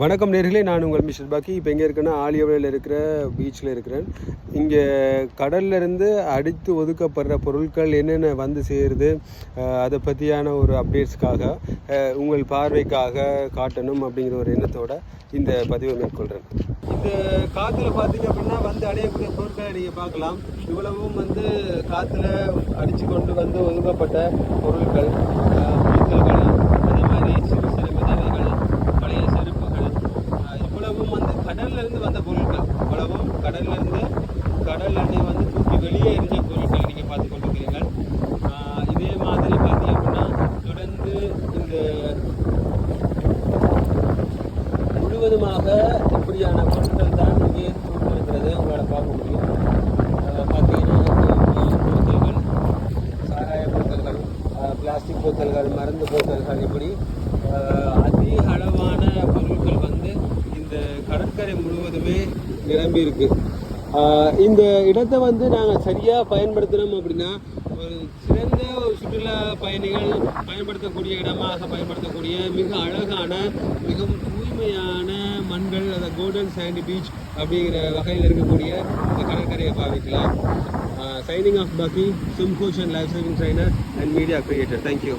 வணக்கம் நேர்களே, நான் உங்கள் மிஸ்டர் பாக்கி. இப்போ எங்கே இருக்கேன்னா ஆலியவளையில் இருக்கிற பீச்சில் இருக்கிறேன். இங்கே கடல்லேருந்து அடித்து ஒதுக்கப்படுற பொருட்கள் என்னென்ன வந்து சேருது, அதை பற்றியான ஒரு அப்டேட்ஸ்க்காக உங்கள் பார்வைக்காக காட்டணும் அப்படிங்கிற ஒரு எண்ணத்தோடு இந்த பதிவை மேற்கொள்கிறேன். இந்த காற்றுல பார்த்தீங்க அப்படின்னா வந்து அடையக்கூடிய பொருட்களை நீங்கள் பார்க்கலாம். இவ்வளவும் வந்து காற்றுல அடித்து கொண்டு வந்து ஒதுக்கப்பட்ட பொருட்கள், அதே மாதிரி சிறு சிறு விதவைகள், பழைய செருப்புகள், இவ்வளவும் வந்து கடல்லேருந்து வந்த பொருட்கள். இவ்வளவும் கடல்லேருந்து கடல் அணை வந்து தூக்கி வெளியே எரிஞ்ச பொருட்கள் நீங்கள் பார்த்து கொண்டிருக்கிறீர்கள். இதே மாதிரி பார்த்தீங்க அப்படின்னா தொடர்ந்து இந்த முழுவதுமாக இப்படியான பொருட்கள் தான் இங்கே இருக்கிறது உங்களால் பார்க்க முடியும். பார்த்தீங்கன்னா போத்தல்கள், சாராய போத்தல்கள், பிளாஸ்டிக் போத்தல்கள், மருந்து போத்தல்கள், இப்படி அதிக அளவான பொருட்கள் வந்து இந்த கடற்கரை முழுவதுமே நிரம்பி இருக்கு. இந்த இடத்தை வந்து நாங்கள் சரியாக பயன்படுத்தினோம் அப்படின்னா ஒரு சிறந்த ஒரு சுற்றுலா பயணிகள் பயன்படுத்தக்கூடிய இடமாக பயன்படுத்தக்கூடிய மிக அழகான மிகவும் தூய்மையான மண்கள், அந்த கோல்டன் சாண்டி பீச் அப்படிங்கிற வகையில் இருக்கக்கூடிய இந்த கடற்கரையை பாவிக்கலாம். சைனிங் ஆஃப் பாக்கி, swim coach and life saving trainer and media creator. Thank you.